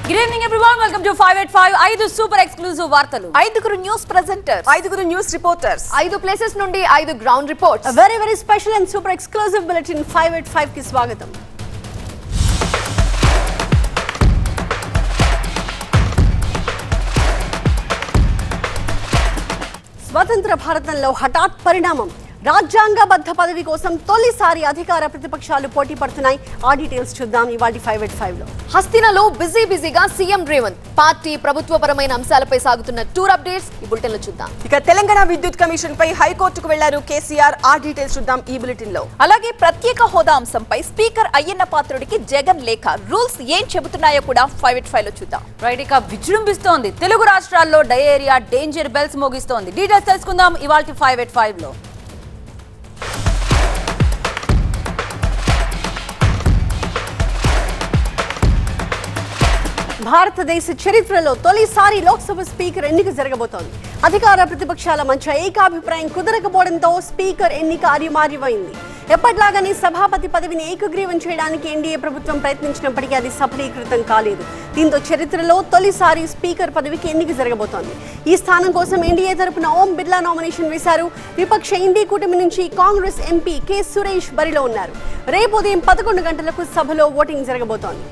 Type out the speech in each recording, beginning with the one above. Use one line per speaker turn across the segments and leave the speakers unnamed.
Good evening everyone, welcome to 585. 5 super exclusive వార్తలు.
5 news presenters,
5 news reporters,
5 places నుండి 5 ground reports.
A very special and super exclusive bulletin 585 కి స్వాగతం. స్వతంత్ర భారతంలో హఠాత్ పరిణామం. రాజ్యాంగబద్ధ పదవి కోసం తొలిసారి అధికార ప్రతిపక్షాలు పోటీ పడుతున్నాయి. ఆ డీటెయిల్స్ చూద్దాం ఇవాల్టి 585 లో.
హస్తినలో బిజీగా సీఎం రేవంత్ పార్టీ ప్రభుత్వపరమైన అంశాలపై సాగుతున్న టూర్ అప్డేట్స్ ఈ బులెటిన్ లో చూద్దాం.
ఇక తెలంగాణ విద్యుత్ కమిషన్ పై హైకోర్టుకు వెళ్లారు కేసీఆర్. ఆ డీటెయిల్స్ చూద్దాం ఈ బులెటిన్ లో.
అలాగే ప్రత్యేక హోదా అంశంపై స్పీకర్ అయ్యన్న పాత్రుడికి జగన్ లేఖ, రూల్స్ ఏం చెబుతున్నాయో కూడా 585 లో చూద్దాం.
రైట్, ఇక విజృంభిస్తోంది తెలుగు రాష్ట్రాల్లో డయేరియా డేంజర్ బెల్స్ మోగిస్తోంది. డీటెయిల్స్ తెలుసుకుందాం ఇవాల్టి 585 లో.
భారతదేశ చరిత్రలో తొలిసారి లోక్సభ స్పీకర్ ఎన్నిక జరగబోతోంది. అధికార ప్రతిపక్షాల మధ్య ఏకాభిప్రాయం కుదరకపోవడంతో స్పీకర్ ఎన్నిక అనివార్యమైంది. ఎప్పటిలాగానే సభాపతి పదవిని ఏకగ్రీవం చేయడానికి ఎన్డీఏ ప్రభుత్వం ప్రయత్నించినప్పటికీ అది సఫలీకృతం కాలేదు. దీంతో చరిత్రలో తొలిసారి స్పీకర్ పదవికి ఎన్నిక జరగబోతోంది. ఈ స్థానం కోసం ఎన్డీఏ తరపున ఓం బిర్లా నామినేషన్ వేశారు. విపక్ష ఇండీ కూటమి నుంచి కాంగ్రెస్ ఎంపీ కె సురేష్ బరిలో ఉన్నారు. రేపు ఉదయం 11 గంటలకు సభలో ఓటింగ్ జరగబోతోంది.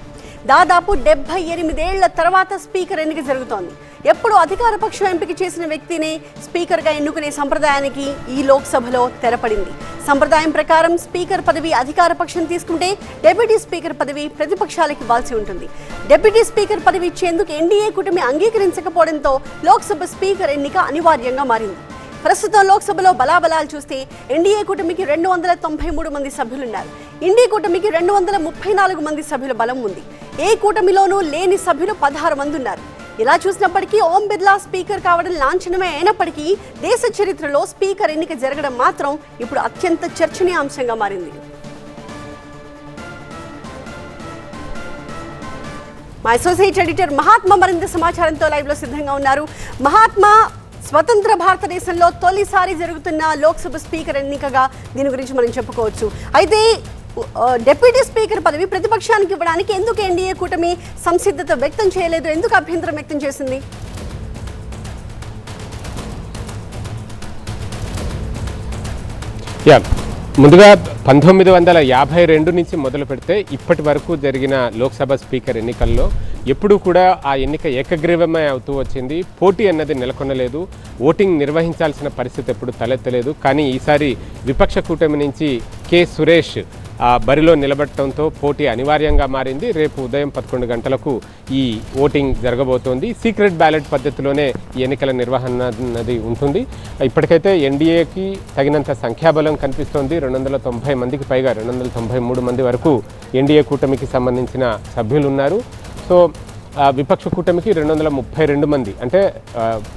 దాదాపు 78 ఏళ్ల తర్వాత స్పీకర్ ఎన్నిక జరుగుతోంది. ఎప్పుడు అధికార పక్షం ఎంపిక చేసిన వ్యక్తినే స్పీకర్గా ఎన్నుకునే సంప్రదాయానికి ఈ లోక్సభలో తెరపడింది. సంప్రదాయం ప్రకారం స్పీకర్ పదవి అధికార పక్షం తీసుకుంటే డిప్యూటీ స్పీకర్ పదవి ప్రతిపక్షాలకు ఇవ్వాల్సి ఉంటుంది. డిప్యూటీ స్పీకర్ పదవి ఇచ్చేందుకు ఎన్డీఏ కూటమి అంగీకరించకపోవడంతో లోక్సభ స్పీకర్ ఎన్నిక అనివార్యంగా మారింది. ప్రస్తుతం లోక్సభలో బలాబలాలు చూస్తే ఎన్డీఏ కూటమికి 293 మంది సభ్యులున్నారు. ఇండీ కూటమికి 234 మంది సభ్యుల బలం ఉంది. ఏ కూటమిలోనూ లేని సభ్యులు 16 మంది ఉన్నారు. ఇలా చూసినప్పటికీ ఓం బిర్లా స్పీకర్ కావడం లాంఛనమే అయినప్పటికీ దేశ చరిత్రలో స్పీకర్ ఎన్నిక జరగడం మాత్రం ఇప్పుడు అత్యంత చర్చనీయాంశంగా మారింది. మా అసోసియేట్ ఎడిటర్ మహాత్మా మరింత సమాచారంతో లైవ్ లో సిద్ధంగా ఉన్నారు. మహాత్మా, స్వతంత్ర భారతదేశంలో తొలిసారి జరుగుతున్న లోక్సభ స్పీకర్ ఎన్నికగా దీని గురించి మనం చెప్పుకోవచ్చు. అయితే డిప్యూటీ స్పీకర్ పదవి ప్రతిపక్షానికి ఇవ్వడానికి ఎందుకు ఎన్డీఏ కూటమి సంసిద్ధత వ్యక్తం చేయలేదు? ఎందుకు అభ్యంతరం వ్యక్తం చేసింది?
ముందుగా 1952 నుంచి మొదలు పెడితే ఇప్పటి వరకు జరిగిన లోక్సభ స్పీకర్ ఎన్నికల్లో ఎప్పుడూ కూడా ఆ ఎన్నిక ఏకగ్రీవమే అవుతూ వచ్చింది. పోటీ అన్నది నెలకొనలేదు. ఓటింగ్ నిర్వహించాల్సిన పరిస్థితి ఎప్పుడు తలెత్తలేదు. కానీ ఈసారి విపక్ష కూటమి నుంచి కె సురేష్ బరిలో నిలబడటంతో పోటీ అనివార్యంగా మారింది. రేపు ఉదయం 11 గంటలకు ఈ ఓటింగ్ జరగబోతోంది. సీక్రెట్ బ్యాలెట్ పద్ధతిలోనే ఈ ఎన్నికల నిర్వహణ అన్నది ఉంటుంది. ఇప్పటికైతే ఎన్డీఏకి తగినంత సంఖ్యాబలం కనిపిస్తోంది. 290 మందికి పైగా 293 మంది వరకు ఎన్డీఏ కూటమికి సంబంధించిన సభ్యులు ఉన్నారు. సో విపక్ష కూటమికి 232 మంది, అంటే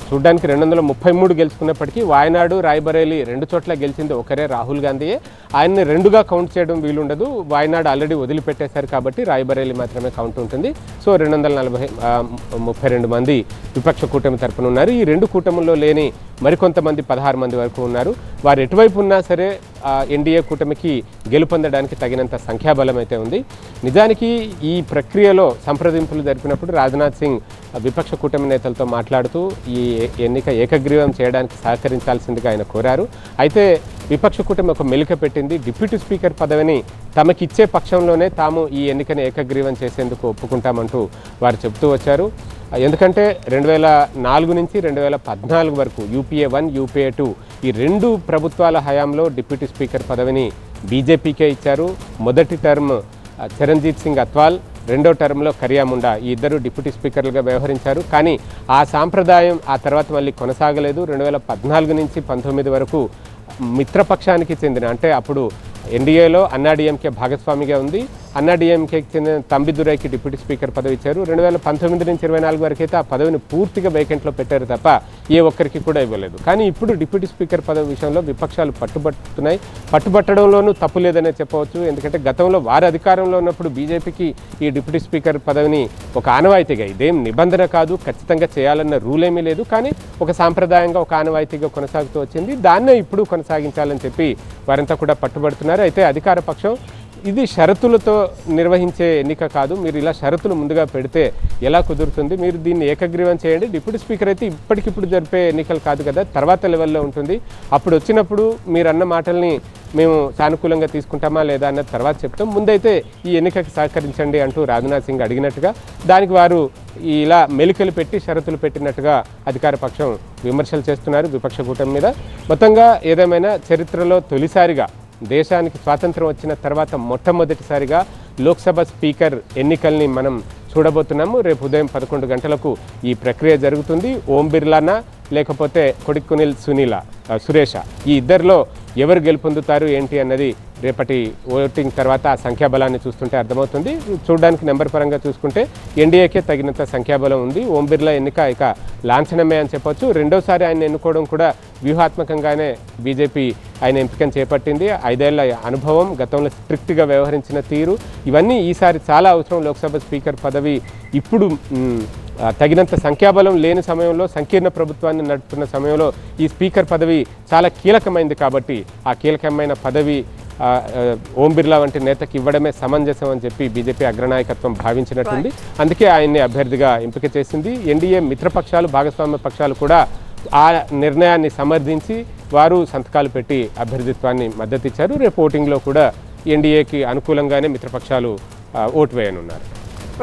చూడ్డానికి 233 గెలుచుకున్నప్పటికీ వాయనాడు, రాయ్బరేలీ 2 చోట్ల గెలిచింది ఒకరే రాహుల్ గాంధీయే. ఆయన్ని 2గా కౌంట్ చేయడం వీలుండదు. వాయనాడు ఆల్రెడీ వదిలిపెట్టేశారు కాబట్టి రాయ్బరేలీ మాత్రమే కౌంట్ ఉంటుంది. సో 232 మంది విపక్ష కూటమి తరపున ఉన్నారు. ఈ 2 కూటముల్లో లేని మరికొంతమంది 16 మంది వరకు ఉన్నారు. వారు ఎటువైపు ఉన్నా సరే ఎన్డీఏ కూటమికి గెలుపొందడానికి తగినంత సంఖ్యాబలం అయితే ఉంది. నిజానికి ఈ ప్రక్రియలో సంప్రదింపులు జరిపినప్పుడు రాజ్నాథ్ సింగ్ విపక్ష కూటమి నేతలతో మాట్లాడుతూ ఈ ఎన్నిక ఏకగ్రీవం చేయడానికి సహకరించాల్సిందిగా ఆయన కోరారు. అయితే విపక్ష కూటమి ఒక మెలిక పెట్టింది. డిప్యూటీ స్పీకర్ పదవిని తమకిచ్చే పక్షంలోనే తాము ఈ ఎన్నికను ఏకగ్రీవం చేసేందుకు ఒప్పుకుంటామంటూ వారు చెబుతూ వచ్చారు. ఎందుకంటే 2004 నుంచి 2014 వరకు యూపీఏ 1, యూపీఏ 2 ఈ 2 ప్రభుత్వాల హయాంలో డిప్యూటీ స్పీకర్ పదవిని బీజేపీకే ఇచ్చారు. మొదటి టర్మ్ చరణ్జీత్ సింగ్ అత్వాల్, రెండో టర్మ్లో కరియా ముండా ఈ ఇద్దరు డిప్యూటీ స్పీకర్లుగా వ్యవహరించారు. కానీ ఆ సాంప్రదాయం ఆ తర్వాత మళ్ళీ కొనసాగలేదు. 2014 నుంచి 19 వరకు మిత్రపక్షానికి చెందిన, అంటే అప్పుడు ఎన్డీఏలో అన్నాడీఎంకే భాగస్వామిగా ఉంది. అన్నాడీఎంకేకి చెందిన తంబిదురైకి డిప్యూటీ స్పీకర్ పదవి ఇచ్చారు. 2019 నుంచి 24 వరకు అయితే ఆ పదవిని పూర్తిగా వేకెంట్లో పెట్టారు తప్ప ఏ ఒక్కరికి కూడా ఇవ్వలేదు. కానీ ఇప్పుడు డిప్యూటీ స్పీకర్ పదవి విషయంలో విపక్షాలు పట్టుబట్టుతున్నాయి. పట్టుబట్టడంలోనూ తప్పు లేదనే చెప్పవచ్చు. ఎందుకంటే గతంలో వారు అధికారంలో ఉన్నప్పుడు బీజేపీకి ఈ డిప్యూటీ స్పీకర్ పదవిని ఒక ఆనవాయితీగా, ఇదేం నిబంధన కాదు, ఖచ్చితంగా చేయాలన్న రూల్ ఏమీ లేదు, కానీ ఒక సాంప్రదాయంగా ఒక ఆనవాయితీగా కొనసాగుతూ వచ్చింది. దాన్నే ఇప్పుడు కొనసాగించాలని చెప్పి వారంతా కూడా పట్టుబడుతున్నారు. అయితే అధికార పక్షం ఇది షరతులతో నిర్వహించే ఎన్నిక కాదు. మీరు ఇలా షరతులు ముందుగా పెడితే ఎలా కుదురుతుంది? మీరు దీన్ని ఏకగ్రీవం చేయండి. డిప్యూటీ స్పీకర్ అయితే ఇప్పటికిప్పుడు జరిపే ఎన్నికలు కాదు కదా, తర్వాత లెవెల్లో ఉంటుంది. అప్పుడు వచ్చినప్పుడు మీరు అన్న మాటల్ని మేము సానుకూలంగా తీసుకుంటామా లేదా అన్నది తర్వాత చెప్తాం. ముందైతే ఈ ఎన్నికకి సహకరించండి అంటూ రాజ్నాథ్ సింగ్ అడిగినట్టుగా, దానికి వారు ఇలా మెలికలు పెట్టి షరతులు పెట్టినట్టుగా అధికార పక్షం విమర్శలు చేస్తున్నారు విపక్ష కూటమి మీద. మొత్తంగా ఏదేమైనా చరిత్రలో తొలిసారిగా, దేశానికి స్వాతంత్రం వచ్చిన తర్వాత మొట్టమొదటిసారిగా లోక్సభ స్పీకర్ ఎన్నికల్ని మనం చూడబోతున్నాము. రేపు ఉదయం 11 గంటలకు ఈ ప్రక్రియ జరుగుతుంది. ఓం బిర్లానా లేకపోతే కొడిక్కునిల్ సురేష, ఈ ఇద్దరిలో ఎవరు గెలుపొందుతారు ఏంటి అన్నది రేపటి ఓటింగ్ తర్వాత ఆ సంఖ్యాబలాన్ని చూస్తుంటే అర్థమవుతుంది. చూడడానికి నెంబర్ పరంగా చూసుకుంటే ఎన్డీఏకే తగినంత సంఖ్యాబలం ఉంది. ఓం బిర్లా ఎన్నిక ఇక లాంఛనమే అని చెప్పొచ్చు. రెండోసారి ఆయన ఎన్నుకోవడం కూడా వ్యూహాత్మకంగానే బీజేపీ ఆయన ఎంపికను చేపట్టింది. 5 ఏళ్ల అనుభవం, గతంలో స్ట్రిక్ట్గా వ్యవహరించిన తీరు, ఇవన్నీ ఈసారి చాలా అవసరం. లోక్సభ స్పీకర్ పదవి ఇప్పుడు తగినంత సంఖ్యాబలం లేని సమయంలో, సంకీర్ణ ప్రభుత్వాన్ని నడుపుతున్న సమయంలో ఈ స్పీకర్ పదవి చాలా కీలకమైంది. కాబట్టి ఆ కీలకమైన పదవి ఓం బిర్లా వంటి నేతకి ఇవ్వడమే సమంజసం అని చెప్పి బీజేపీ అగ్రనాయకత్వం భావించినట్టుంది. అందుకే ఆయన్ని అభ్యర్థిగా ఎంపిక చేసింది. ఎన్డీఏ మిత్రపక్షాలు, భాగస్వామ్య పక్షాలు కూడా ఆ నిర్ణయాన్ని సమర్థించి వారు సంతకాలు పెట్టి అభ్యర్థిత్వాన్ని మద్దతిచ్చారు. రేపు ఓటింగ్లో కూడా ఎన్డీఏకి అనుకూలంగానే మిత్రపక్షాలు ఓటు వేయనున్నారు.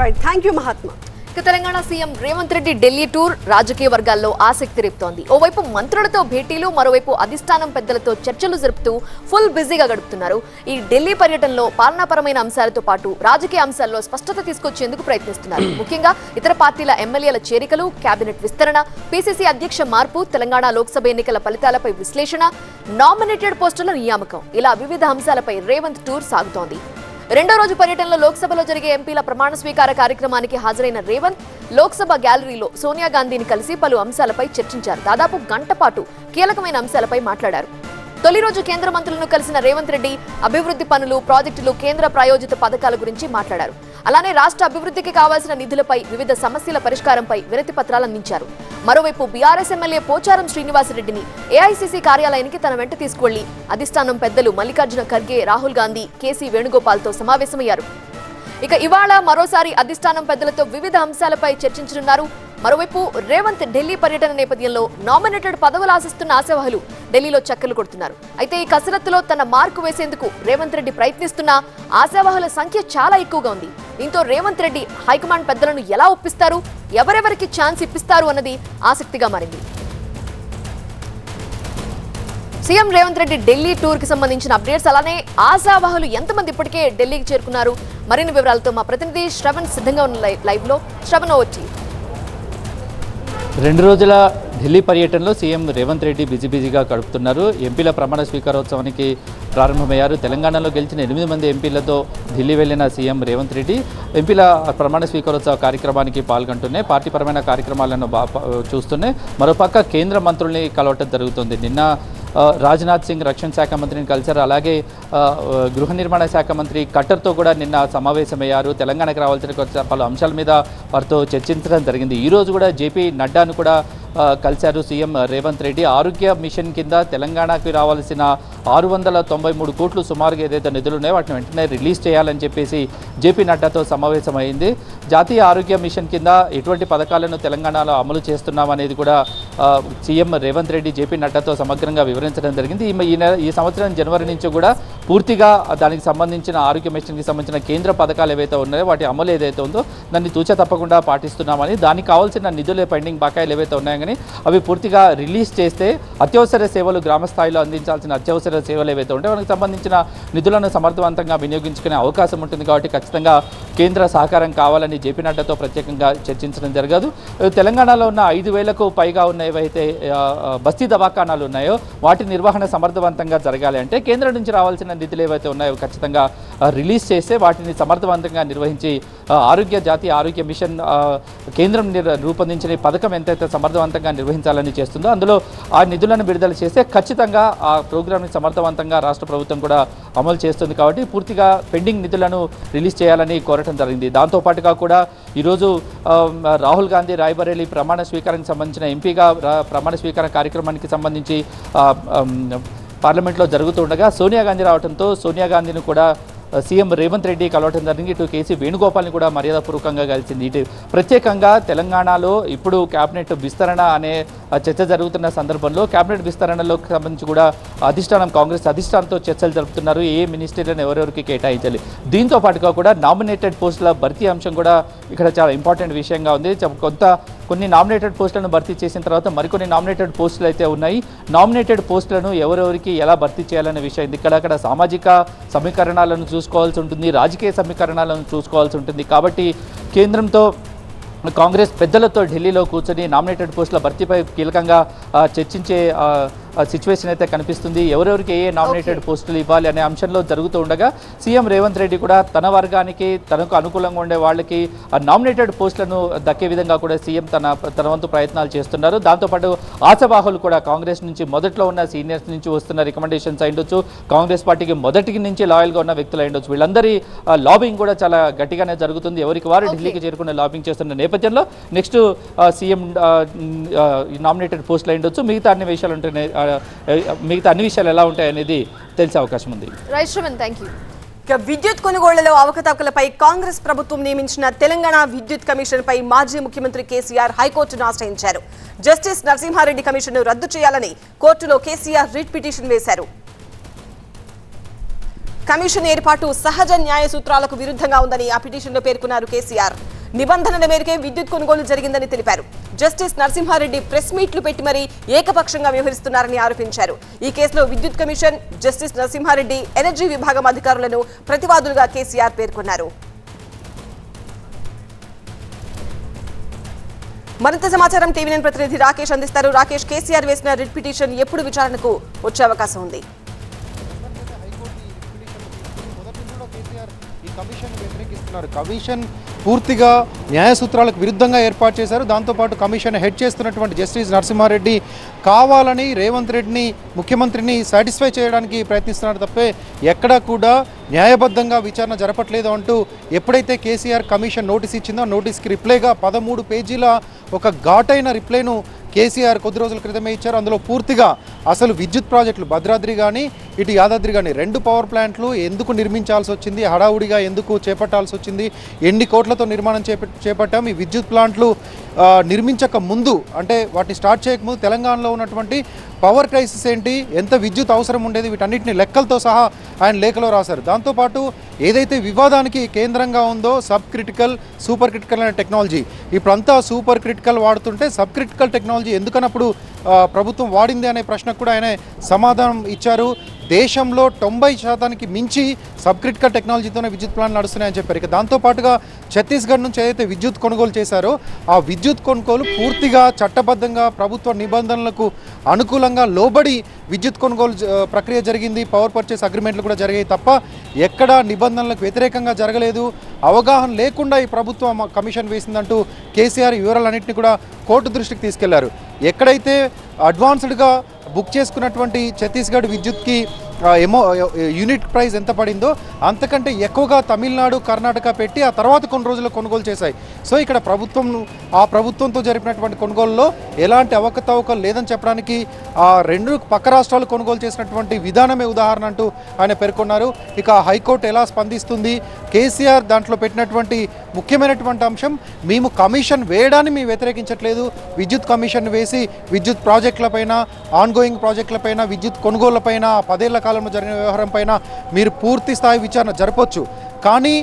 Right, thank you Mahatma.
ఇక తెలంగాణ సీఎం రేవంత్ రెడ్డి ఢిల్లీ టూర్ రాజకీయ వర్గాల్లో ఆసక్తి రేపుతోంది. ఓవైపు మంత్రులతో భేటీలు, మరోవైపు అధిష్టానం పెద్దలతో చర్చలు జరుపుతూ ఫుల్ బిజీగా గడుపుతున్నారు. ఈ ఢిల్లీ పర్యటనలో పాలనాపరమైన అంశాలతో పాటు రాజకీయ అంశాల్లో స్పష్టత తీసుకొచ్చేందుకు ప్రయత్నిస్తున్నారు. ముఖ్యంగా ఇతర పార్టీల ఎమ్మెల్యేల చేరికలు, కేబినెట్ విస్తరణ, పీసీసీ అధ్యక్ష మార్పు, తెలంగాణ లోక్సభ ఎన్నికల ఫలితాలపై విశ్లేషణ, నామినేటెడ్ పోస్టుల నియామకం, ఇలా వివిధ అంశాలపై రేవంత్ టూర్ సాగుతోంది. రెండో రోజు పర్యటనలో లోక్సభలో జరిగే ఎంపీల ప్రమాణ స్వీకార కార్యక్రమానికి హాజరైన రేవంత్ లోక్సభ గ్యాలరీలో సోనియా గాంధీని కలిసి పలు అంశాలపై చర్చించారు. దాదాపు గంట పాటు కీలకమైన అంశాలపై మాట్లాడారు. తొలి రోజు కేంద్ర మంత్రులను కలిసిన రేవంత్ రెడ్డి అభివృద్ధి పనులు, ప్రాజెక్టులు, కేంద్ర ప్రాయోజిత పథకాల గురించి మాట్లాడారు. అలానే రాష్ట్ర అభివృద్ధికి కావాల్సిన నిధులపై, వివిధ సమస్యల పరిష్కారంపై వినతి పత్రాలు అందించారు. మరోవైపు బీఆర్ఎస్ ఎమ్మెల్యే పోచారం శ్రీనివాసరెడ్డిని ఏఐసీసీ కార్యాలయానికి తన వెంట తీసుకువెళ్లి అధిష్టానం పెద్దలు మల్లికార్జున ఖర్గే, రాహుల్ గాంధీ, కేసీ వేణుగోపాల్తో సమావేశమయ్యారు. ఇక ఇవాళ మరోసారి అధిష్టానం పెద్దలతో వివిధ అంశాలపై చర్చించనున్నారు. మరోవైపు రేవంత్ ఢిల్లీ పర్యటన నేపథ్యంలో నామినేటెడ్ పదవులు ఆశిస్తున్న ఆశావహులు ఢిల్లీలో చక్కర్లు కొడుతున్నారు. అయితే ఈ కసరత్తులో తన మార్కు వేసేందుకు రేవంత్ రెడ్డి ప్రయత్నిస్తున్న ఆశావహుల సంఖ్య చాలా ఎక్కువగా ఉంది. దీంతో రేవంత్ రెడ్డి హైకమాండ్ పెద్దలను ఎలా ఒప్పిస్తారు, ఎవరెవరికి ఛాన్స్ ఇప్పిస్తారు అన్నది ఆసక్తిగా మారింది. సీఎం రేవంత్ రెడ్డి ఢిల్లీ టూర్ కి సంబంధించిన అప్డేట్స్, అలానే ఆశావహులు ఎంతమంది ఇప్పటికే ఢిల్లీకి చేరుకున్నారు, మరిన్ని వివరాలతో మా ప్రతినిధి శ్రవణ్ సిద్ధంగా ఉన్న లైవ్ లో. శ్రవణ్, వచ్చి
2 రోజుల ఢిల్లీ పర్యటనలో సీఎం రేవంత్ రెడ్డి బిజీగా గడుపుతున్నారు. ఎంపీల ప్రమాణ స్వీకారోత్సవానికి ప్రారంభమయ్యారు. తెలంగాణలో గెలిచిన 8 మంది ఎంపీలతో ఢిల్లీ వెళ్లిన సీఎం రేవంత్ రెడ్డి ఎంపీల ప్రమాణ స్వీకారోత్సవ కార్యక్రమానికి పాల్గొంటూనే పార్టీపరమైన కార్యక్రమాలను చూస్తూనే మరోపక్క కేంద్ర మంత్రుల్ని కలవటం జరుగుతుంది. నిన్న రాజ్నాథ్ సింగ్ రక్షణ శాఖ మంత్రిని కలిశారు. అలాగే గృహ నిర్మాణ శాఖ మంత్రి ఖట్టర్తో కూడా నిన్న సమావేశమయ్యారు. తెలంగాణకు రావాల్సిన పలు అంశాల మీద వారితో చర్చించడం జరిగింది. ఈరోజు కూడా జేపీ నడ్డాను కూడా కలిశారు సీఎం రేవంత్ రెడ్డి. ఆరోగ్య మిషన్ కింద తెలంగాణకి రావాల్సిన 693 కోట్లు సుమారుగా ఏదైతే నిధులు ఉన్నాయో వాటిని వెంటనే రిలీజ్ చేయాలని చెప్పేసి జేపీ నడ్డాతో సమావేశమైంది. జాతీయ ఆరోగ్య మిషన్ కింద ఎటువంటి పథకాలను తెలంగాణలో అమలు చేస్తున్నామనేది కూడా సీఎం రేవంత్ రెడ్డి జేపీ నడ్డాతో సమగ్రంగా వివరించడం జరిగింది. ఈ సంవత్సరం జనవరి నుంచి కూడా పూర్తిగా దానికి సంబంధించిన ఆరోగ్య మిషన్కి సంబంధించిన కేంద్ర పథకాలు ఏవైతే ఉన్నాయో వాటి అమలు ఏదైతే ఉందో దాన్ని తూచా తప్పకుండా పాటిస్తున్నామని, దానికి కావాల్సిన నిధులు పెండింగ్ బకాయిలు ఏవైతే ఉన్నాయో కానీ అవి పూర్తిగా రిలీజ్ చేస్తే అత్యవసర సేవలు, గ్రామ స్థాయిలో అందించాల్సిన అత్యవసర సేవలు ఏవైతే ఉంటాయో వాటికి సంబంధించిన నిధులను సమర్థవంతంగా వినియోగించుకునే అవకాశం ఉంటుంది. కాబట్టి ఖచ్చితంగా కేంద్ర సహకారం కావాలని జేపీ నడ్డాతో ప్రత్యేకంగా చర్చించడం జరగదు. తెలంగాణలో ఉన్న 5,000కు పైగా ఉన్న ఏవైతే బస్తీ దవాఖానాలు ఉన్నాయో వాటి నిర్వహణ సమర్థవంతంగా జరగాలి అంటే కేంద్రం నుంచి రావాల్సిన నిధులు ఏవైతే ఉన్నాయో ఖచ్చితంగా రిలీజ్ చేస్తే వాటిని సమర్థవంతంగా నిర్వహించి జాతీయ ఆరోగ్య మిషన్ కేంద్రం రూపొందించిన పథకం ఎంతైతే సమర్థవంతంగా నిర్వహించాలని చేస్తుందో అందులో ఆ నిధులను విడుదల చేస్తే ఖచ్చితంగా ఆ ప్రోగ్రామ్ని సమర్థవంతంగా రాష్ట్ర ప్రభుత్వం కూడా అమలు చేస్తుంది. కాబట్టి పూర్తిగా పెండింగ్ నిధులను రిలీజ్ చేయాలని కోరటం జరిగింది. దాంతోపాటుగా కూడా ఈరోజు రాహుల్ గాంధీ రాయ్బరేలీ ప్రమాణ స్వీకారానికి సంబంధించిన ఎంపీగా ప్రమాణ స్వీకార కార్యక్రమానికి సంబంధించి పార్లమెంట్లో జరుగుతుండగా సోనియా గాంధీ రావడంతో సోనియా గాంధీని కూడా సీఎం రేవంత్ రెడ్డి కలవటం జరిగింది. ఇటు కేసీ వేణుగోపాల్ని కూడా మర్యాదపూర్వకంగా కలిసింది. ఇటు ప్రత్యేకంగా తెలంగాణలో ఇప్పుడు క్యాబినెట్ విస్తరణ అనే చర్చ జరుగుతున్న సందర్భంలో క్యాబినెట్ విస్తరణలో సంబంధించి కూడా కాంగ్రెస్ అధిష్టానంతో చర్చలు జరుపుతున్నారు. ఏ మినిస్టర్లను ఎవరెవరికి కేటాయించాలి. దీంతో పాటుగా కూడా నామినేటెడ్ పోస్టుల భర్తీ అంశం కూడా ఇక్కడ చాలా ఇంపార్టెంట్ విషయంగా ఉంది. కొన్ని నామినేటెడ్ పోస్టులను భర్తీ చేసిన తర్వాత మరికొన్ని నామినేటెడ్ పోస్టులు అయితే ఉన్నాయి. నామినేటెడ్ పోస్టులను ఎవరెవరికి ఎలా భర్తీ చేయాలనే విషయం ఇక్కడ సామాజిక సమీకరణాలను చూసుకోవాల్సి ఉంటుంది, రాజకీయ సమీకరణాలను చూసుకోవాల్సి ఉంటుంది. కాబట్టి కేంద్రంతో కాంగ్రెస్ పెద్దలతో ఢిల్లీలో కూర్చొని నామినేటెడ్ పోస్టుల భర్తీపై కీలకంగా చర్చించే సిచ్యువేషన్ అయితే కనిపిస్తుంది. ఎవరెవరికి ఏ నామినేటెడ్ పోస్టులు ఇవ్వాలి అనే అంశంలో జరుగుతూ ఉండగా సీఎం రేవంత్ రెడ్డి కూడా తన వర్గానికి తనకు అనుకూలంగా ఉండే వాళ్ళకి నామినేటెడ్ పోస్టులను దక్కే విధంగా కూడా సీఎం తన వంతు ప్రయత్నాలు చేస్తున్నారు. దాంతోపాటు ఆశావాహులు కూడా కాంగ్రెస్ నుంచి మొదట్లో ఉన్న సీనియర్స్ నుంచి వస్తున్న రికమెండేషన్స్ అయ్యుండొచ్చు, కాంగ్రెస్ పార్టీకి మొదటి నుంచి లాయల్గా ఉన్న వ్యక్తులు అయ్యుండొచ్చు. వీళ్ళందరి లాబింగ్ కూడా చాలా గట్టిగానే జరుగుతుంది. ఎవరికి వారు ఢిల్లీకి చేరుకునే లాబింగ్ చేస్తున్న నేపథ్యంలో నెక్స్ట్ సీఎం నామినేటెడ్ పోస్టులు అయ్యుండొచ్చు. మిగతా అన్ని విషయాలు ఎలా ఉంటాయనేది తెలిసే అవకాశం ఉంది.
ఇక విద్యుత్ కొనుగోళ్లలో అవకతవకలపై కాంగ్రెస్ ప్రభుత్వం నియమించిన తెలంగాణ విద్యుత్ కమిషన్ పై మాజీ ముఖ్యమంత్రి కేసీఆర్ హైకోర్టును ఆశ్రయించారు. జస్టిస్ నరసింహారెడ్డి కమిషన్ ను రద్దు చేయాలని కోర్టులో కేసీఆర్ రిట్ పిటిషన్ వేశారు. కమిషన్ ఏర్పాటు సహజ న్యాయ సూత్రాలకు విరుద్ధంగా ఉందని ఆ పిటిషన్లో పేర్కొన్నారు కేసీఆర్. నిబంధనల మేరకే విద్యుత్ కొనుగోలు జరిగిందని తెలిపారు. జస్టిస్ నరసింహారెడ్డి ప్రెస్ మీట్లు పెట్టి మరీ ఏకపక్షంగా వ్యవహరిస్తున్నారని ఆరోపించారు. ఈ కేసులో విద్యుత్ కమిషన్, జస్టిస్ నరసింహారెడ్డి, ఎనర్జీ విభాగం అధికారులను ప్రతివాదులుగా కేసీఆర్ పేర్కొన్నారు. మరింత సమాచారం టీవీ9 ప్రతినిధి రాకేష్ అందిస్తారు. రాకేష్, కేసీఆర్ వేసిన రిట్ పిటిషన్ ఎప్పుడు విచారణకు వచ్చే అవకాశం ఉంది?
కమిషన్ పూర్తిగా న్యాయ సూత్రాలకు విరుద్ధంగా ఏర్పాటు చేశారు. దాంతోపాటు కమిషన్ హెడ్ చేస్తున్నటువంటి జస్టిస్ నరసింహారెడ్డి కావాలని రేవంత్ రెడ్డిని, ముఖ్యమంత్రిని సాటిస్ఫై చేయడానికి ప్రయత్నిస్తున్నారు తప్పే ఎక్కడా కూడా న్యాయబద్ధంగా విచారణ జరపట్లేదు అంటూ ఎప్పుడైతే కేసీఆర్ కమిషన్ నోటీస్ ఇచ్చిందో నోటీస్కి రిప్లైగా 13 పేజీల ఒక ఘాటైన రిప్లైను కేసీఆర్ కొద్ది రోజుల క్రితమే ఇచ్చారు. అందులో పూర్తిగా అసలు విద్యుత్ ప్రాజెక్టులు భద్రాద్రి కానీ ఇటు యాదాద్రి కానీ 2 పవర్ ప్లాంట్లు ఎందుకు నిర్మించాల్సి వచ్చింది, హడావుడిగా ఎందుకు చేపట్టాల్సి వచ్చింది, ఎన్ని కోట్లతో నిర్మాణం చేపట్టాం, ఈ విద్యుత్ ప్లాంట్లు నిర్మించక ముందు అంటే వాటిని స్టార్ట్ చేయకముందు తెలంగాణలో ఉన్నటువంటి పవర్ క్రైసిస్ ఏంటి, ఎంత విద్యుత్ అవసరం ఉండేది, వీటన్నిటిని లెక్కలతో సహా ఆయన లేఖలో రాశారు. దాంతోపాటు ఏదైతే వివాదానికి కేంద్రంగా ఉందో సబ్ క్రిటికల్, సూపర్ క్రిటికల్ అనే టెక్నాలజీ, ఇప్పుడంతా సూపర్ క్రిటికల్ వాడుతుంటే సబ్ క్రిటికల్ టెక్నాలజీ ఎందుకన్నప్పుడు ప్రభుత్వం వాడింది అనే ప్రశ్నకు కూడా ఆయన సమాధానం ఇచ్చారు. దేశంలో 90% మించి సబ్ క్రిటికల్ టెక్నాలజీతోనే విద్యుత్ ప్లాంట్లు నడుస్తున్నాయని చెప్పారు. ఇక దాంతోపాటుగా ఛత్తీస్గఢ్ నుంచి ఏదైతే విద్యుత్ కొనుగోలు చేశారో ఆ విద్యుత్ కొనుగోలు పూర్తిగా చట్టబద్ధంగా ప్రభుత్వ నిబంధనలకు అనుకూలంగా లోబడి విద్యుత్ కొనుగోలు ప్రక్రియ జరిగింది. పవర్ పర్చేస్ అగ్రిమెంట్లు కూడా జరిగాయి తప్ప ఎక్కడా నిబంధనలకు వ్యతిరేకంగా జరగలేదు. అవగాహన లేకుండా ఈ ప్రభుత్వం కమిషన్ వేసిందంటూ కేసీఆర్ వివరాలన్నింటినీ కూడా కోర్టు దృష్టికి తీసుకెళ్లారు. ఎక్కడైతే అడ్వాన్స్డ్గా బుక్ చేసుకున్నటువంటి ఛత్తీస్గఢ్ విద్యుత్కి యూనిట్ ప్రైస్ ఎంత పడిందో అంతకంటే ఎక్కువగా తమిళనాడు, కర్ణాటక పెట్టి ఆ తర్వాత కొన్ని రోజుల్లో కొనుగోలు చేశాయి. సో ఇక్కడ ప్రభుత్వంతో జరిపినటువంటి కొనుగోలులో ఎలాంటి అవకతవకలు లేదని చెప్పడానికి ఆ 2 పక్క రాష్ట్రాలు కొనుగోలు చేసినటువంటి విధానమే ఉదాహరణ అంటూ ఆయన పేర్కొన్నారు. ఇక హైకోర్టు ఎలా స్పందిస్తుంది, కేసీఆర్ దాంట్లో పెట్టినటువంటి ముఖ్యమైనటువంటి అంశం, మేము కమిషన్ వేయడాన్ని మేము వ్యతిరేకించట్లేదు, విద్యుత్ కమిషన్ వేసి విద్యుత్ ప్రాజెక్టులపైన, ఆన్గోయింగ్ ప్రాజెక్టులపైన, విద్యుత్ కొనుగోళ్లపైన, 10 ఏళ్ల కాలంలో జరిగిన వ్యవహారం పైన మీరు పూర్తి స్థాయి విచారణ జరపొచ్చు. కానీ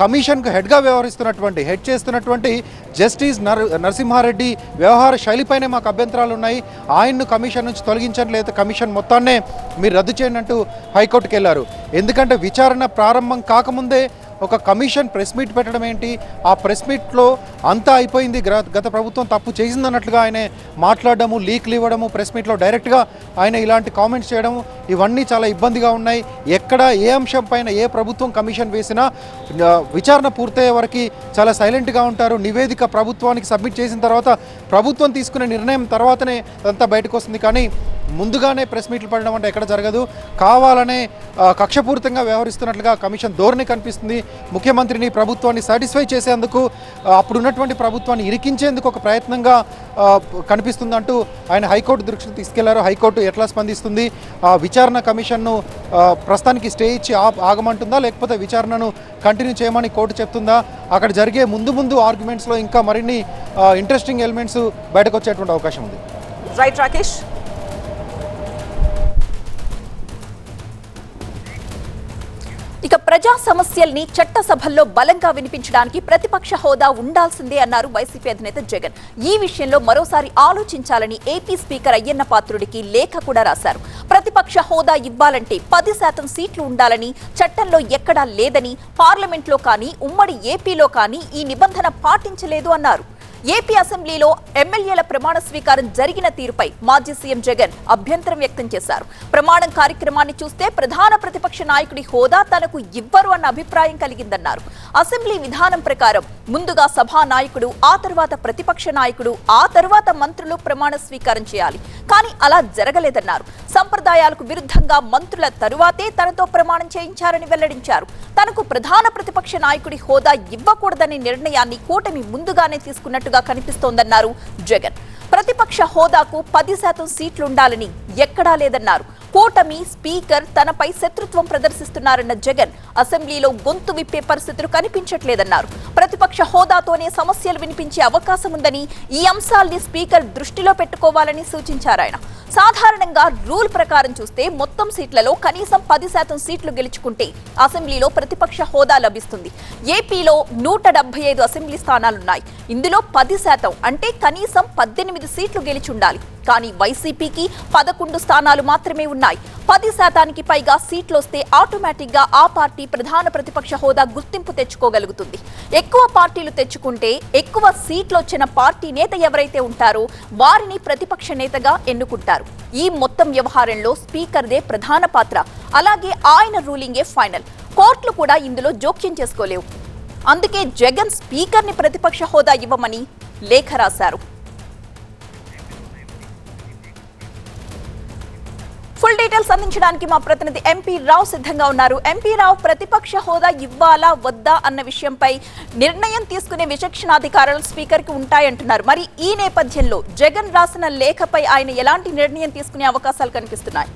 కమిషన్కు హెడ్ చేస్తున్నటువంటి జస్టిస్ నరసింహారెడ్డి వ్యవహార శైలిపైనే మాకు అభ్యంతరాలు ఉన్నాయి, ఆయన్ను కమిషన్ నుంచి తొలగించండి లేదా కమిషన్ మొత్తాన్నే మీరు రద్దు చేయండి అంటూ హైకోర్టుకు వెళ్ళారు. ఎందుకంటే విచారణ ప్రారంభం కాకముందే ఒక కమిషన్ ప్రెస్ మీట్ పెట్టడం ఏంటి, ఆ ప్రెస్ మీట్లో అంతా అయిపోయింది, గత ప్రభుత్వం తప్పు చేసిందన్నట్లుగా ఆయన మాట్లాడడము, లీక్లు ఇవ్వడము, ప్రెస్ మీట్లో డైరెక్ట్గా ఆయన ఇలాంటి కామెంట్స్ చేయడము, ఇవన్నీ చాలా ఇబ్బందిగా ఉన్నాయి. ఎక్కడ ఏ అంశం పైన ఏ ప్రభుత్వం కమిషన్ వేసినా విచారణ పూర్తయ్యే వరకు చాలా సైలెంట్గా ఉంటారు. నివేదిక ప్రభుత్వానికి సబ్మిట్ చేసిన తర్వాత ప్రభుత్వం తీసుకునే నిర్ణయం తర్వాతనే అదంతా బయటకు వస్తుంది. కానీ ముందుగానే ప్రెస్ మీట్లు పడడం అంటే ఎక్కడ జరగదు. కావాలనే కక్షపూరితంగా వ్యవహరిస్తున్నట్లుగా కమిషన్ ధోరణి కనిపిస్తుంది. ముఖ్యమంత్రిని ప్రభుత్వాన్ని సాటిస్ఫై చేసేందుకు అప్పుడున్నటువంటి ప్రభుత్వాన్ని ఇరికించేందుకు ఒక ప్రయత్నంగా కనిపిస్తుందంటూ ఆయన హైకోర్టు దృష్టికి తీసుకెళ్లారు. హైకోర్టు ఎట్లా స్పందిస్తుంది, విచారణ కమిషన్ను ప్రస్తుతానికి స్టే ఇచ్చి ఆగమంటుందా లేకపోతే విచారణను కంటిన్యూ చేయమని కోర్టు చెప్తుందా, అక్కడ జరిగే ముందు ఆర్గ్యుమెంట్స్లో ఇంకా మరిన్ని ఇంట్రెస్టింగ్ ఎలిమెంట్స్ బయటకు వచ్చేటువంటి అవకాశం ఉంది.
రైట్ రాకేష్. ఇక ప్రజా సమస్యల్ని చట్టసభల్లో బలంగా వినిపించడానికి ప్రతిపక్ష హోదా ఉండాల్సిందే అన్నారు వైసీపీ అధినేత జగన్. ఈ విషయంలో మరోసారి ఆలోచించాలని ఏపీ స్పీకర్ అయ్యన్న పాత్రుడికి లేఖ కూడా రాశారు. ప్రతిపక్ష హోదా ఇవ్వాలంటే 10% సీట్లు ఉండాలని చట్టంలో ఎక్కడా లేదని, పార్లమెంట్లో కానీ ఉమ్మడి ఏపీలో కానీ ఈ నిబంధన పాటించలేదు అన్నారు. ఏపీ అసెంబ్లీలో ఎమ్మెల్యేల ప్రమాణ స్వీకారం జరిగిన తీరుపై మాజీ సీఎం జగన్ అభ్యంతరం వ్యక్తం చేశారు. ప్రమాణం కార్యక్రమాన్ని చూస్తే ప్రధాన ప్రతిపక్ష నాయకుడి హోదా తనకు ఇవ్వరు అన్న అభిప్రాయం కలిగిందన్నారు. అసెంబ్లీ విధానం ప్రకారం ముందుగా సభా నాయకుడు, ఆ తర్వాత ప్రతిపక్ష నాయకుడు, ఆ తర్వాత మంత్రులు ప్రమాణ స్వీకారం చేయాలి. కానీ అలా జరగలేదన్నారు. సంప్రదాయాలకు విరుద్ధంగా మంత్రుల తరువాతే తనతో ప్రమాణం చేయించారని వెల్లడించారు. తనకు ప్రధాన ప్రతిపక్ష నాయకుడి హోదా ఇవ్వకూడదనే నిర్ణయాన్ని కూటమి ముందుగానే తీసుకున్నట్టుగా కనిపిస్తోందన్నారు జగన్. ప్రతిపక్ష హోదాకు 10% సీట్లుండాలని ఎక్కడా లేదన్నారు. కూటమి స్పీకర్ తనపై శత్రుత్వం ప్రదర్శిస్తున్నారన్న జగన్ అసెంబ్లీలో గొంతు విప్పే పరిస్థితులు కనిపించట్లేదన్నారు. ప్రతిపక్ష హోదాతోనే సమస్యలు వినిపించే అవకాశం ఉందని, ఈ అంశాల్ని స్పీకర్ దృష్టిలో పెట్టుకోవాలని సూచించారు ఆయన. సాధారణంగా రూల్ ప్రకారం చూస్తే మొత్తం సీట్లలో కనీసం 10% సీట్లు గెలుచుకుంటే అసెంబ్లీలో ప్రతిపక్ష హోదా లభిస్తుంది. ఏపీలో 175 అసెంబ్లీ స్థానాలున్నాయి. ఇందులో 10% అంటే కనీసం 18 సీట్లు గెలిచుండాలి. కానీ వైసీపీకి 11 స్థానాలు మాత్రమే ఉన్నాయి. 10% పైగా సీట్లు వస్తే ఆటోమేటిక్ గా ఆ పార్టీ ప్రధాన ప్రతిపక్ష హోదా గుర్తింపు తెచ్చుకోగలుగుతుంది. ఎక్కువ పార్టీలు తెచ్చుకుంటే ఎక్కువ సీట్లు వచ్చిన పార్టీ నేత ఎవరైతే ఉంటారో వారిని ప్రతిపక్ష నేతగా ఎన్నుకుంటారు. ఈ మొత్తం వ్యవహారంలో స్పీకర్దే ప్రధాన పాత్ర. అలాగే ఆయన రూలింగే ఫైనల్. కోర్టులు కూడా ఇందులో జోక్యం చేసుకోలేవు. అందుకే జగన్ స్పీకర్ని ప్రతిపక్ష హోదా ఇవ్వమని లేఖ రాశారు. ఫుల్ డీటెయిల్స్ అందించడానికి మా ప్రతినిధి ఎంపీ రావు సిద్ధంగా ఉన్నారు. ఎంపీ రావు, ప్రతిపక్ష హోదా ఇవ్వాలా వద్దా అన్న విషయంపై నిర్ణయం తీసుకునే విచక్షణాధికారాలు స్పీకర్ కి ఉంటాయంటున్నారు. మరి ఈ నేపథ్యంలో జగన్ రాసిన లేఖపై ఆయన ఎలాంటి నిర్ణయం తీసుకునే అవకాశాలు కనిపిస్తున్నాయి?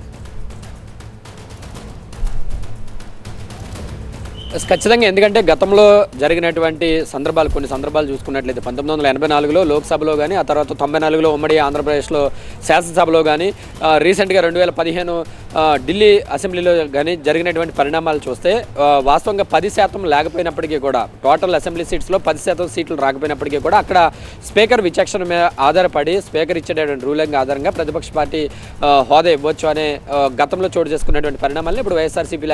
ఖచ్చితంగా, ఎందుకంటే గతంలో జరిగినటువంటి కొన్ని సందర్భాలు చూసుకున్నట్లయితే 1984లో లోక్సభలో కానీ, ఆ తర్వాత 94లో ఉమ్మడి ఆంధ్రప్రదేశ్లో శాసనసభలో కానీ, రీసెంట్గా 2015 ఢిల్లీ అసెంబ్లీలో కానీ జరిగినటువంటి పరిణామాలు చూస్తే వాస్తవంగా 10% లేకపోయినప్పటికీ కూడా, టోటల్ అసెంబ్లీ సీట్స్లో 10% సీట్లు రాకపోయినప్పటికీ కూడా అక్కడ స్పీకర్ విచక్షణ మీద ఆధారపడి స్పీకర్ ఇచ్చేటటువంటి రూలింగ్ ఆధారంగా ప్రతిపక్ష పార్టీ హోదా ఇవ్వచ్చు అనే గతంలో చోటు చేసుకున్నటువంటి పరిణామాలను ఇప్పుడు వైఎస్ఆర్సీపీ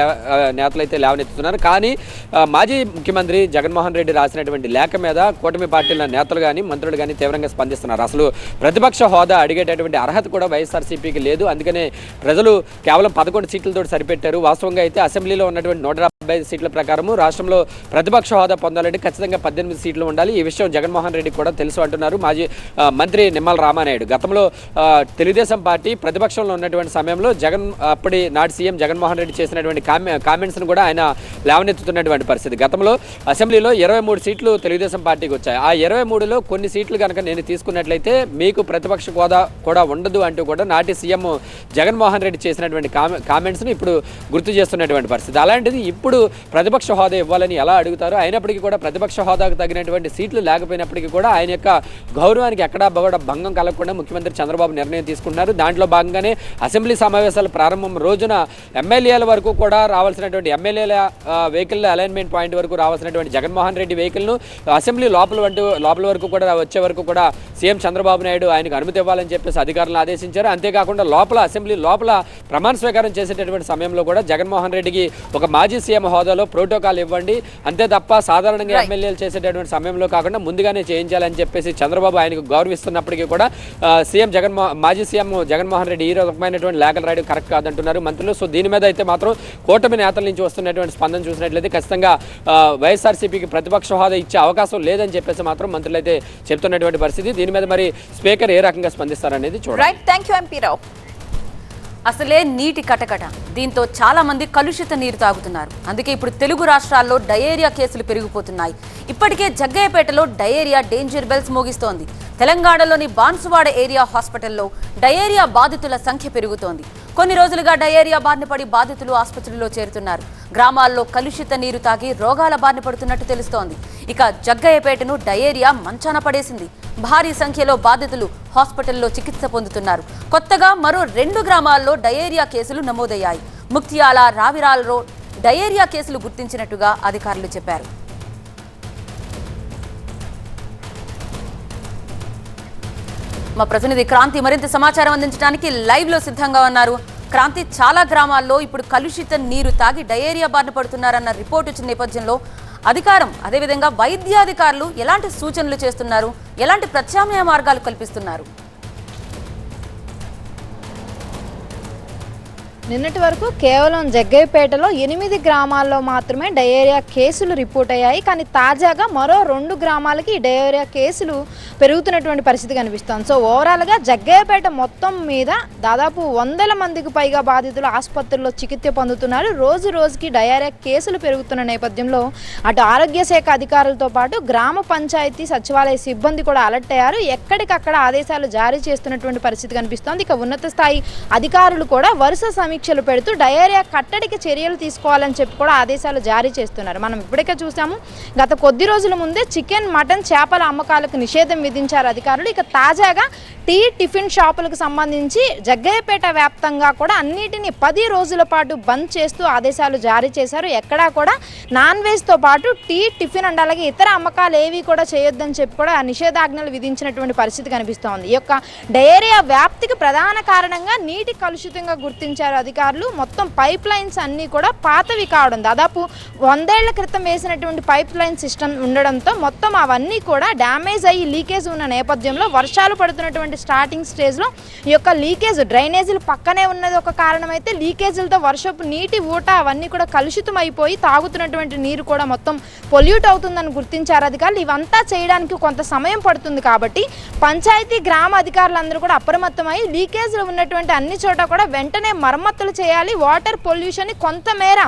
నేతలు అయితే లేవనెత్తుతున్నారు. కానీ మాజీ ముఖ్యమంత్రి జగన్మోహన్ రెడ్డి రాసినటువంటి లేఖ మీద కూటమి పార్టీల నేతలు కానీ మంత్రులు కానీ తీవ్రంగా స్పందిస్తున్నారు. అసలు ప్రతిపక్ష హోదా అడిగేటటువంటి అర్హత కూడా వైఎస్ఆర్సీపీకి లేదు. అందుకనే ప్రజలు కేవలం 11 సీట్లతో సరిపెట్టారు. వాస్తవంగా అయితే అసెంబ్లీలో ఉన్నటువంటి 175 సీట్ల ప్రకారము రాష్ట్రంలో ప్రతిపక్ష హోదా పొందాలంటే ఖచ్చితంగా 18 సీట్లు ఉండాలి. ఈ విషయం జగన్మోహన్ రెడ్డి కూడా తెలుసు అంటున్నారు మాజీ మంత్రి నిమ్మల రామానాయుడు. గతంలో తెలుగుదేశం పార్టీ ప్రతిపక్షంలో ఉన్నటువంటి సమయంలో అప్పటి నాటి సీఎం జగన్మోహన్ రెడ్డి చేసినటువంటి కామెంట్స్ను కూడా ఆయన లేవనెత్తుతున్నటువంటి పరిస్థితి. గతంలో అసెంబ్లీలో 23 సీట్లు తెలుగుదేశం పార్టీకి వచ్చాయి. ఆ 23లో కొన్ని సీట్లు కనుక నేను తీసుకున్నట్లయితే మీకు ప్రతిపక్ష హోదా కూడా ఉండదు అంటూ కూడా నాటి సీఎం జగన్మోహన్ రెడ్డి చేసినటువంటి కామెంట్స్ను ఇప్పుడు గుర్తు చేస్తున్నటువంటి పరిస్థితి. అలాంటిది ఇప్పుడు ప్రతిపక్ష హోదా ఇవ్వాలని ఎలా అడుగుతారు? అయినప్పటికీ కూడా ప్రతిపక్ష హోదాకు తగినటువంటి సీట్లు లేకపోయినప్పటికీ కూడా ఆయన యొక్క గౌరవానికి ఎక్కడా కూడా భంగం కలగకుండా ముఖ్యమంత్రి చంద్రబాబు నిర్ణయం తీసుకుంటున్నారు. దాంట్లో భాగంగానే అసెంబ్లీ సమావేశాల ప్రారంభం రోజున ఎమ్మెల్యేల వరకు కూడా రావాల్సినటువంటి ఎమ్మెల్యేల వెహికల్ అలైన్మెంట్ పాయింట్ వరకు రావాల్సినటువంటి జగన్మోహన్ రెడ్డి వెహికల్ను అసెంబ్లీ లోపల వరకు కూడా వచ్చే వరకు కూడా సీఎం చంద్రబాబు నాయుడు ఆయనకు అనుమతి ఇవ్వాలని చెప్పేసి అధికారులను ఆదేశించారు. అంతేకాకుండా అసెంబ్లీ లోపల ప్రమాణ స్వీకారం చేసేటటువంటి సమయంలో కూడా జగన్మోహన్ రెడ్డికి ఒక మాజీ సీఎం హోదాలో ప్రోటోకాల్ ఇవ్వండి, అంతే తప్ప సాధారణంగా ఎమ్మెల్యేలు చేసేటటువంటి సమయంలో కాకుండా ముందుగానే చేయించాలని చెప్పేసి చంద్రబాబు ఆయనకు గౌరవిస్తున్నప్పటికీ కూడా మాజీ సీఎం జగన్మోహన్ రెడ్డి ఈ రకమైనటువంటి లేఖలు రాయడం కరెక్ట్ కాదంటున్నారు మంత్రులు. సో దీని మీద అయితే మాత్రం కూటమి నేతల నుంచి వస్తున్నటువంటి స్పందన చూసినట్లయితే ఖచ్చితంగా వైఎస్ఆర్సీపీకి ప్రతిపక్ష హోదా ఇచ్చే అవకాశం లేదని చెప్పేసి మాత్రం మంత్రులు అయితే చెప్తున్నటువంటి పరిస్థితి. దీని మీద మరి స్పీకర్ ఏ రకంగా స్పందిస్తారనేది చూడాలి.
అసలే నీటి కటకట. దీంతో చాలా మంది కలుషిత నీరు తాగుతున్నారు. అందుకే ఇప్పుడు తెలుగు రాష్ట్రాల్లో డయేరియా కేసులు పెరిగిపోతున్నాయి. ఇప్పటికే జగ్గయ్యపేటలో డయేరియా డేంజర్ బెల్స్ మోగిస్తోంది. తెలంగాణలోని బాన్సువాడ ఏరియా హాస్పిటల్లో డయేరియా బాధితుల సంఖ్య పెరుగుతోంది. కొన్ని రోజులుగా డయేరియా బారిన పడి బాధితులు ఆసుపత్రుల్లో చేరుతున్నారు. గ్రామాల్లో కలుషిత నీరు తాగి రోగాల బారిన పడుతున్నట్టు తెలుస్తోంది. ఇక జగ్గయ్యపేటను డయేరియా మంచాన పడేసింది. భారీ సంఖ్యలో బాధితులు హాస్పిటల్లో చికిత్స పొందుతున్నారు. కొత్తగా మరో 2 గ్రామాల్లో డయేరియా కేసులు నమోదయ్యాయి. ముక్తియాల, రావిరాల్లో డయేరియా కేసులు గుర్తించినట్టుగా అధికారులు చెప్పారు. మా ప్రతినిధి క్రాంతి మరింత సమాచారం అందించడానికి లైవ్ లో సిద్ధంగా ఉన్నారు. క్రాంతి, చాలా గ్రామాల్లో ఇప్పుడు కలుషిత నీరు తాగి డయేరియా బారిన పడుతున్నారన్న రిపోర్ట్ వచ్చిన నేపథ్యంలో అదేవిధంగా వైద్యాధికారులు ఎలాంటి సూచనలు చేస్తున్నారు, ఎలాంటి ప్రత్యామ్నాయ మార్గాలు కల్పిస్తున్నారు?
నిన్నటి వరకు కేవలం జగ్గయ్యపేటలో 8 గ్రామాల్లో మాత్రమే డయేరియా కేసులు రిపోర్ట్ అయ్యాయి. కానీ తాజాగా మరో 2 గ్రామాలకి ఈ డయేరియా కేసులు పెరుగుతున్నటువంటి పరిస్థితి కనిపిస్తోంది. సో ఓవరాల్గా జగ్గయ్యపేట మొత్తం మీద దాదాపు 100 మందికి పైగా బాధితులు ఆసుపత్రుల్లో చికిత్స పొందుతున్నారు. రోజు రోజుకి డయేరియా కేసులు పెరుగుతున్న నేపథ్యంలో అటు ఆరోగ్య శాఖ అధికారులతో పాటు గ్రామ పంచాయతీ సచివాలయ సిబ్బంది కూడా అలర్ట్ అయ్యారు. ఎక్కడికక్కడ ఆదేశాలు జారీ చేస్తున్నటువంటి పరిస్థితి కనిపిస్తోంది. ఇక ఉన్నత స్థాయి అధికారులు కూడా వరుస సమీక్షలు పెడుతూ డయేరియా కట్టడికి చర్యలు తీసుకోవాలని చెప్పి కూడా ఆదేశాలు జారీ చేస్తున్నారు. మనం ఇప్పటికే చూసాము, గత కొద్ది రోజుల ముందే చికెన్, మటన్, చేపల అమ్మకాలకు నిషేధం విధించారు అధికారులు. ఇక తాజాగా టీ, టిఫిన్ షాపులకు సంబంధించి జగ్గయ్యపేట వ్యాప్తంగా కూడా అన్నిటినీ 10 రోజుల పాటు బంద్ చేస్తూ ఆదేశాలు జారీ చేశారు. ఎక్కడా కూడా నాన్ వెజ్తో పాటు టీ, టిఫిన్ అండ్ అలాగే ఇతర అమ్మకాలు ఏవి కూడా చేయొద్దని చెప్పి కూడా నిషేధాజ్ఞలు విధించినటువంటి పరిస్థితి కనిపిస్తోంది. ఈ యొక్క డయేరియా వ్యాప్తికి ప్రధాన కారణంగా నీటి కలుషితంగా గుర్తించారు అధికారులు. మొత్తం పైప్ లైన్స్ అన్నీ కూడా పాతవి కావడం, దాదాపు 100 ఏళ్ల క్రితం వేసినటువంటి పైప్ లైన్ సిస్టమ్ ఉండడంతో మొత్తం అవన్నీ కూడా డ్యామేజ్ అయ్యి లీకేజ్ ఉన్న నేపథ్యంలో వర్షాలు పడుతున్నటువంటి స్టార్టింగ్ స్టేజ్లో ఈ యొక్క లీకేజ్, డ్రైనేజీలు పక్కనే ఉన్నది ఒక కారణం అయితే, లీకేజీలతో వర్షపు నీటి ఊట అవన్నీ కూడా కలుషితం అయిపోయి తాగుతున్నటువంటి నీరు కూడా మొత్తం పొల్యూట్ అవుతుందని గుర్తించారు అధికారులు. ఇవంతా చేయడానికి కొంత సమయం పడుతుంది కాబట్టి పంచాయతీ, గ్రామ అధికారులందరూ కూడా అప్రమత్తమై లీకేజీలు ఉన్నటువంటి అన్ని చోట కూడా వెంటనే మరమ్మతులు చేయాలి. వాటర్ పొల్యూషన్ కొంతమేర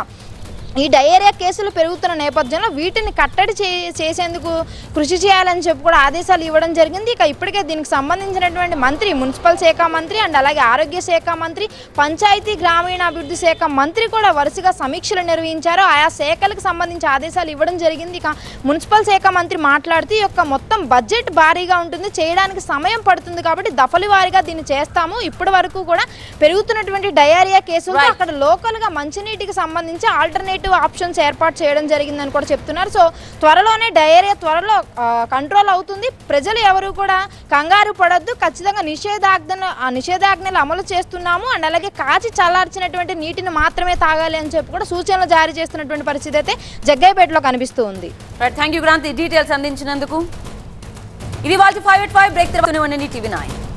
ఈ డయేరియా కేసులు పెరుగుతున్న నేపథ్యంలో వీటిని కట్టడి చేసేందుకు కృషి చేయాలని చెప్పి కూడా ఆదేశాలు ఇవ్వడం జరిగింది. ఇక ఇప్పటికే దీనికి సంబంధించినటువంటి మంత్రి, మున్సిపల్ శాఖ మంత్రి అండ్ అలాగే ఆరోగ్య శాఖ మంత్రి, పంచాయతీ గ్రామీణాభివృద్ధి శాఖ మంత్రి కూడా వరుసగా సమీక్షలు నిర్వహించారు. ఆయా శాఖలకు సంబంధించి ఆదేశాలు ఇవ్వడం జరిగింది. ఇక మున్సిపల్ శాఖ మంత్రి మాట్లాడుతూ ఈ యొక్క మొత్తం బడ్జెట్ భారీగా ఉంటుంది, చేయడానికి సమయం పడుతుంది కాబట్టి దఫలు వారీగా దీన్ని చేస్తాము. ఇప్పటి వరకు కూడా పెరుగుతున్నటువంటి డయేరియా కేసులు అక్కడ లోకల్గా మంచినీటికి సంబంధించి ఆల్టర్నేటివ్ ఆప్షన్స్ ఏర్పాటు చేయడం జరిగిందని కూడా చెప్తున్నారు. సో త్వరలోనే డయేరియా కంట్రోల్ అవుతుంది. ప్రజలు ఎవరు కూడా కంగారు పడొద్దు. ఖచ్చితంగా నిషేధాజ్ఞలు అమలు చేస్తున్నాము అండ్ అలాగే కాచి చల్లార్చినటువంటి నీటిని మాత్రమే తాగాలి అని చెప్పి కూడా సూచనలు జారీ చేస్తున్నటువంటి పరిస్థితి అయితే జగ్గయ్యపేటలో కనిపిస్తూ ఉంది.
థ్యాంక్ యూ క్రాంతి, డీటెయిల్స్ అందించినందుకు. ఇది వాళ్ళ 5 at 5 బ్రేక్. తర్వాత టీవీ 9.